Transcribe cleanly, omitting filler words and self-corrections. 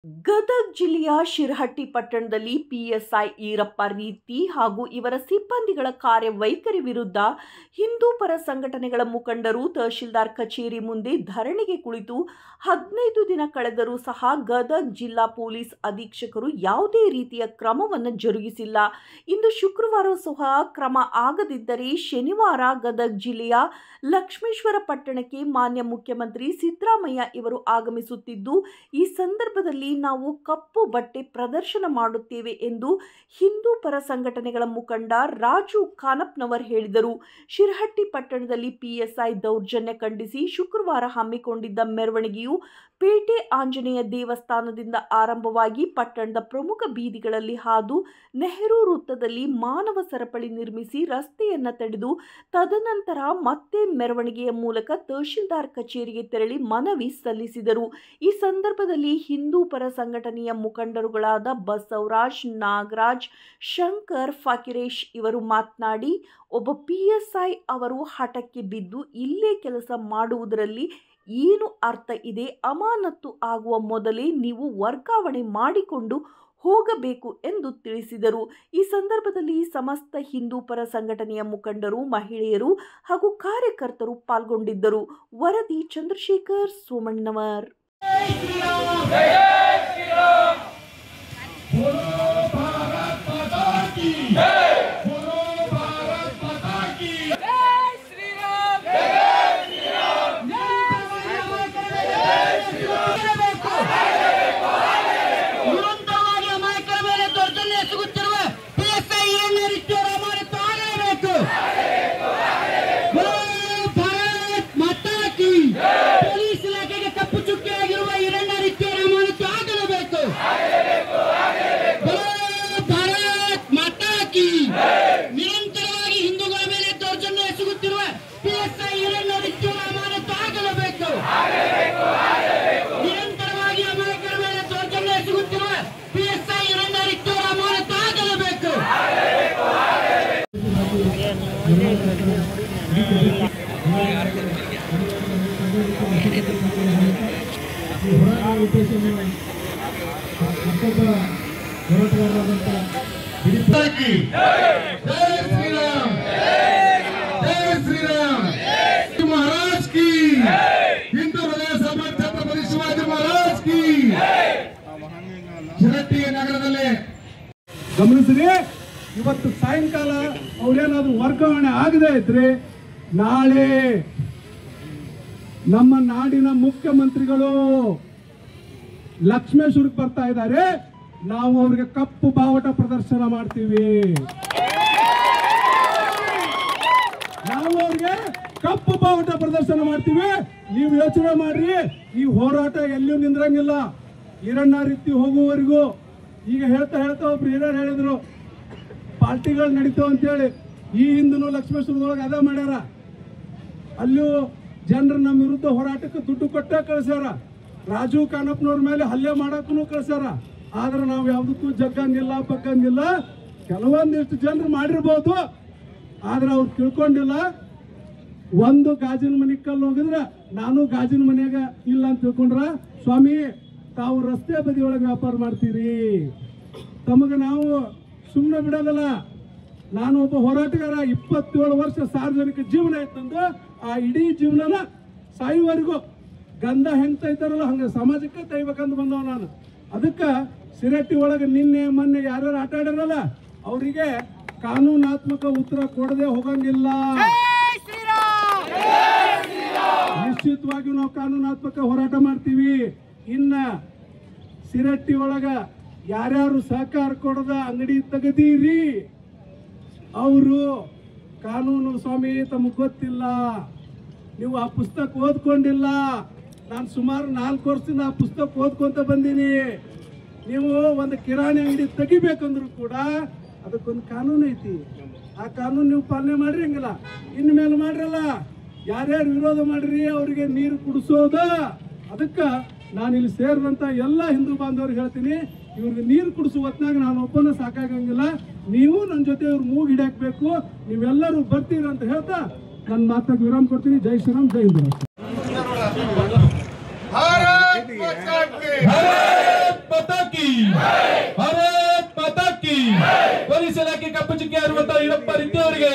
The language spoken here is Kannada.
ಗದಗ ಜಿಲ್ಲೆಯ ಶಿರಹಟ್ಟಿ ಪಟ್ಟಣದಲ್ಲಿ ಪಿಎಸ್ಐ ಈರಪ್ಪ ರೀತಿ ಹಾಗೂ ಇವರ ಸಿಬ್ಬಂದಿಗಳ ಕಾರ್ಯವೈಖರಿ ವಿರುದ್ಧ ಹಿಂದೂ ಪರ ಸಂಘಟನೆಗಳ ಮುಖಂಡರು ತಹಶೀಲ್ದಾರ್ ಕಚೇರಿ ಮುಂದೆ ಧರಣಿಗೆ ಕುಳಿತು 15 ದಿನ ಕಳೆದರೂ ಸಹ ಗದಗ ಜಿಲ್ಲಾ ಪೊಲೀಸ್ ಅಧೀಕ್ಷಕರು ಯಾವುದೇ ರೀತಿಯ ಕ್ರಮವನ್ನು ಜರುಗಿಸಿಲ್ಲ. ಇಂದು ಶುಕ್ರವಾರ ಸಹ ಕ್ರಮ ಆಗದಿದ್ದರೆ ಶನಿವಾರ ಗದಗ ಜಿಲ್ಲೆಯ ಲಕ್ಷ್ಮೇಶ್ವರ ಪಟ್ಟಣಕ್ಕೆ ಮಾನ್ಯ ಮುಖ್ಯಮಂತ್ರಿ ಸಿದ್ದರಾಮಯ್ಯ ಇವರು ಆಗಮಿಸುತ್ತಿದ್ದು, ಈ ಸಂದರ್ಭದಲ್ಲಿ ನಾವು ಕಪ್ಪು ಬಟ್ಟೆ ಪ್ರದರ್ಶನ ಮಾಡುತ್ತೇವೆ ಎಂದು ಹಿಂದೂ ಪರ ಸಂಘಟನೆಗಳ ಮುಖಂಡ ರಾಜು ಖಾನಪ್ನವರ್ ಹೇಳಿದರು. ಶಿರಹಟ್ಟಿ ಪಟ್ಟಣದಲ್ಲಿ ಪಿಎಸ್ಐ ದೌರ್ಜನ್ಯ ಖಂಡಿಸಿ ಶುಕ್ರವಾರ ಹಮ್ಮಿಕೊಂಡಿದ್ದ ಮೆರವಣಿಗೆಯು ಪೇಟೆ ಆಂಜನೇಯ ದೇವಸ್ಥಾನದಿಂದ ಆರಂಭವಾಗಿ ಪಟ್ಟಣದ ಪ್ರಮುಖ ಬೀದಿಗಳಲ್ಲಿ ಹಾದು ನೆಹರು ವೃತ್ತದಲ್ಲಿ ಮಾನವ ಸರಪಳಿ ನಿರ್ಮಿಸಿ ರಸ್ತೆಯನ್ನು ತಡೆದು ತದನಂತರ ಮತ್ತೆ ಮೆರವಣಿಗೆಯ ಮೂಲಕ ತಹಶೀಲ್ದಾರ್ ಕಚೇರಿಗೆ ತೆರಳಿ ಮನವಿ ಸಲ್ಲಿಸಿದರು. ಈ ಸಂದರ್ಭದಲ್ಲಿ ಹಿಂದೂ ಪರ ಸಂಘಟನೆಯ ಮುಖಂಡರುಗಳಾದ ಬಸವರಾಜ್, ನಾಗರಾಜ್, ಶಂಕರ್, ಫಕೀರೇಶ್ ಇವರು ಮಾತನಾಡಿ, ಒಬ್ಬ ಪಿಎಸ್ಐ ಅವರು ಹಠಕ್ಕೆ ಬಿದ್ದು ಇಲ್ಲೇ ಕೆಲಸ ಮಾಡುವುದರಲ್ಲಿ ಏನು ಅರ್ಥ ಇದೆ? ಅಮಾನತು ಆಗುವ ಮೊದಲೇ ನೀವು ವರ್ಗಾವಣೆ ಮಾಡಿಕೊಂಡು ಹೋಗಬೇಕು ಎಂದು ತಿಳಿಸಿದರು. ಈ ಸಂದರ್ಭದಲ್ಲಿ ಸಮಸ್ತ ಹಿಂದೂ ಪರ ಸಂಘಟನೆಯ ಮುಖಂಡರು, ಮಹಿಳೆಯರು ಹಾಗೂ ಕಾರ್ಯಕರ್ತರು ಪಾಲ್ಗೊಂಡಿದ್ದರು. ವರದಿ ಚಂದ್ರಶೇಖರ್ ಸೋಮಣ್ಣವರ್. महाराज की हिंदू हृदय समाज छत्रपति शिवाजी महाराज की ಶಿರಹಟ್ಟಿ ನಗರದಲ್ಲಿ ಗಮನಿಸಿರಿ. ಇವತ್ತು ಸಾಯಂಕಾಲ ಅವ್ರೇನಾದ್ರೂ ವರ್ಗಾವಣೆ ಆಗದೆ ಇದ್ರೆ ನಾಳೆ ನಮ್ಮ ನಾಡಿನ ಮುಖ್ಯಮಂತ್ರಿಗಳು ಲಕ್ಷ್ಮೇಶ್ವರಕ್ಕೆ ಬರ್ತಾ ಇದ್ದಾರೆ. ನಾವು ಅವ್ರಿಗೆ ಕಪ್ಪು ಬಾವುಟ ಪ್ರದರ್ಶನ ಮಾಡ್ತೀವಿ. ನಾವು ಅವ್ರಿಗೆ ಕಪ್ಪು ಬಾವುಟ ಪ್ರದರ್ಶನ ಮಾಡ್ತೀವಿ. ನೀವು ಯೋಚನೆ ಮಾಡ್ರಿ, ಈ ಹೋರಾಟ ಎಲ್ಲೂ ನಿಂದ್ರಂಗಿಲ್ಲ. ಈರಣ್ಣ ರೀತಿ ಹೋಗುವವರೆಗೂ. ಈಗ ಹೇಳ್ತಾ ಒಬ್ರು ಹಿರಿಯರು ಹೇಳಿದ್ರು ಪಾರ್ಟಿಗಳು ನಡೀತಾವ ಅಂತೇಳಿ. ಈ ಹಿಂದೂ ಲಕ್ಷ್ಮೇಶ್ವರದೊಳಗೆ ಅದೇ ಮಾಡ್ಯಾರ. ಅಲ್ಲೂ ಜನರು ನಮ್ಮ ವಿರುದ್ಧ ಹೋರಾಟಕ್ಕೆ ದುಡ್ಡು ಕೊಟ್ಟ ಕಳಿಸ್ಯಾರ. ರಾಜು ಖಾನಪ್ಪನವ್ರ ಮೇಲೆ ಹಲ್ಲೆ ಮಾಡಕ್ಕೂ ಕಳಿಸ್ಯಾರ. ಆದ್ರೆ ನಾವು ಯಾವುದಕ್ಕೂ ಜಗ್ಗಂಗಿಲ್ಲ, ಬಗ್ಗಂಗಿಲ್ಲ. ಕೆಲವೊಂದಿಷ್ಟು ಜನರು ಮಾಡಿರ್ಬೋದು, ಆದ್ರೆ ಅವ್ರು ತಿಳ್ಕೊಂಡಿಲ್ಲ. ಒಂದು ಗಾಜಿನ ಮನೆ ಕಲ್ಲು ಹೋಗಿದ್ರೆ ನಾನು ಗಾಜಿನ ಮನೆಯಾಗ ಇಲ್ಲ ಅಂತ ತಿಳ್ಕೊಂಡ್ರ, ಸ್ವಾಮಿ ತಾವು ರಸ್ತೆ ಬದಿಯೊಳಗೆ ವ್ಯಾಪಾರ ಮಾಡ್ತೀರಿ, ತಮಗೆ ನಾವು ಸುಮ್ಮನೆ ಬಿಡೋದಲ್ಲ. ನಾನು ಒಬ್ಬ ಹೋರಾಟಗಾರ, 27 ವರ್ಷ ಸಾರ್ವಜನಿಕ ಜೀವನ ಆಯ್ತಂದು ಆ ಇಡೀ ಜೀವನನ ಸಾಯುವವರೆಗೂ ಗಂಧ ಹೆಂಗ್ ತೈತಾರಲ್ಲ ಹಂಗೆ ಸಮಾಜಕ್ಕೆ ತೈಬೇಕಂತ ಬಂದವ ನಾನು. ಅದಕ್ಕೆ ಶಿರಹಟ್ಟಿ ಒಳಗೆ ನಿನ್ನೆ ಮೊನ್ನೆ ಯಾರ್ಯಾರು ಆಟ ಆಡ್ಯಾರಲ್ಲ ಅವರಿಗೆ ಕಾನೂನಾತ್ಮಕ ಉತ್ತರ ಕೊಡದೆ ಹೋಗಂಗಿಲ್ಲ. ನಿಶ್ಚಿತವಾಗಿ ನಾವು ಕಾನೂನಾತ್ಮಕ ಹೋರಾಟ ಮಾಡ್ತೀವಿ. ಇನ್ನ ಶಿರಹಟ್ಟಿ ಒಳಗ ಯಾರ್ಯಾರು ಸಹಕಾರ ಕೊಡದ ಅಂಗಡಿ ತೆಗದೀರಿ ಅವರು ಕಾನೂನು ಸ್ವಾಮಿ ತಮಗೆ ಗೊತ್ತಿಲ್ಲ, ನೀವು ಆ ಪುಸ್ತಕ ಓದ್ಕೊಂಡಿಲ್ಲ. ನಾನು ಸುಮಾರು 4 ವರ್ಷದಿಂದ ಆ ಪುಸ್ತಕ ಓದ್ಕೊಂತ ಬಂದೀನಿ. ನೀವು ಒಂದು ಕಿರಾಣಿ ಅಂಗಡಿ ತೆಗಿಬೇಕಂದ್ರೂ ಕೂಡ ಅದಕ್ಕೊಂದು ಕಾನೂನು ಐತಿ. ಆ ಕಾನೂನು ನೀವು ಪಾಲನೆ ಮಾಡ್ರಿ, ಹಂಗಿಲ್ಲ ಇನ್ಮೇಲೆ ಮಾಡ್ರಲ್ಲ. ಯಾರ್ಯಾರು ವಿರೋಧ ಮಾಡ್ರಿ ಅವರಿಗೆ ನೀರು ಕುಡಿಸೋದ. ಅದಕ್ಕೆ ನಾನು ಇಲ್ಲಿ ಸೇರಿದಂಥ ಎಲ್ಲ ಹಿಂದೂ ಬಾಂಧವ್ರಿಗೆ ಹೇಳ್ತೀನಿ, ಇವ್ರಿಗೆ ನೀರು ಕುಡಿಸುವ ಹೊತ್ನಾಗ ನಾನು ಒಬ್ಬನ ಸಾಕಾಗಂಗಿಲ್ಲ. ನೀವು ನನ್ನ ಜೊತೆ ಇವ್ರು ಮೂಗು ಹಿಡಿಯಾಕಬೇಕು. ನೀವೆಲ್ಲರೂ ಬರ್ತೀರ ಅಂತ ಹೇಳ್ತಾ ನನ್ನ ಮಾತಾಗ ವಿರಾಮ ಕೊಡ್ತೀನಿ. ಜೈ ಶ್ರೀರಾಮ್, ಜೈ ಹಿಂದೂ. ಇಲಾಖೆ ಕಪ್ಪು ಚುಕ್ಕಿ ಆಗಿರುವಂತಹ ಈರಪ್ಪ ರೀತಿ ಅವರಿಗೆ